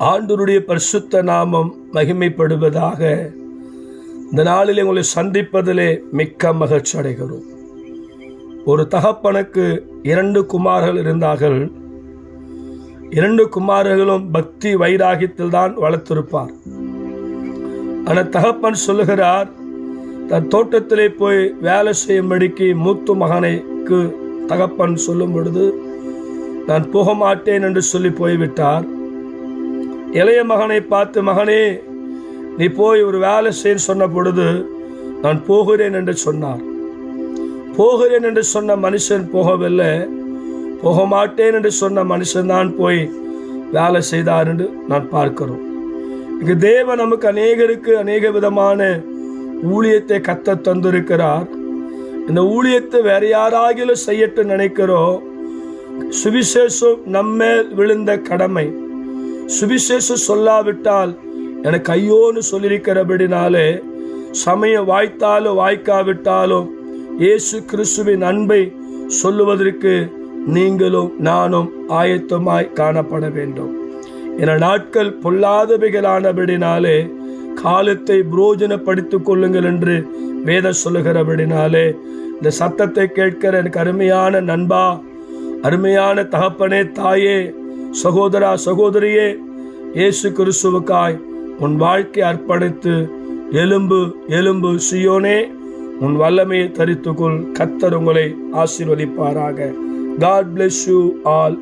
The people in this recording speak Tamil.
ஆண்டவருடைய பரிசுத்த நாமம் மகிமைப்படுவதாக. இந்த நாளில் உங்களை சந்திப்பதிலே மிக்க மகிழ்ச்சி அடைகிறோம். ஒரு தகப்பனுக்கு 2 குமாரர்கள் இருந்தார்கள். 2 குமாரர்களும் பக்தி வைராகியத்தில் தான் வளர்த்திருப்பார். ஆனால் தகப்பன் சொல்லுகிறார், தன் தோட்டத்திலே போய் வேலை செய்யும்படிக்கு மூத்த மகனுக்கு தகப்பன் சொல்லும் பொழுது, நான் போக மாட்டேன் என்று சொல்லி போய்விட்டார். இளைய மகனை பார்த்து, மகனே நீ போய் ஒரு வேலை செய்ய சொன்ன பொழுது நான் போகிறேன் என்று சொன்னார். போகிறேன் என்று சொன்ன மனுஷன் போகவில்லை, போக மாட்டேன் என்று சொன்ன மனுஷன் தான் போய் வேலை செய்தார் என்று நான் பார்க்கிறோம். இங்கு தேவன் நமக்கு அநேகருக்கு அநேக விதமான ஊழியத்தை கத்த தந்திருக்கிறார். இந்த ஊழியத்தை வேற யாராகிலும் செய்யட்டு நினைக்கிறோம். சுவிசேஷம் நம்மேல் விழுந்த கடமை. சுவிசேஷம் சொல்லாவிட்டால் எனக்கு ஐயோன்னு சொல்லியிருக்கிறபடினாலே, சமயம் வாய்த்தாலும் வாய்க்காவிட்டாலும் இயேசு கிறிஸ்துவின் அன்பை சொல்லுவதற்கு நீங்களும் நானும் ஆயத்தமாய் காணப்பட வேண்டும். என நாட்கள் பொல்லாதவைகளானபடினாலே காலத்தை புரோஜனப்படுத்திக் கொள்ளுங்கள் என்று வேத சொல்லுகிறபடினாலே, இந்த சத்தத்தை கேட்கிற எனக்கு அருமையான நண்பா, அருமையான தகப்பனே, தாயே, சகோதரா, சகோதரியே, இயேசு கிறிஸ்துவுக்காய் உன் வாழ்க்கை அர்ப்பணித்து எலும்பு எலும்பு சியோனே, உன் வல்லமையை தரித்துக்கொள். கர்த்தர் உங்களை ஆசீர்வதிப்பாராக. God bless you all.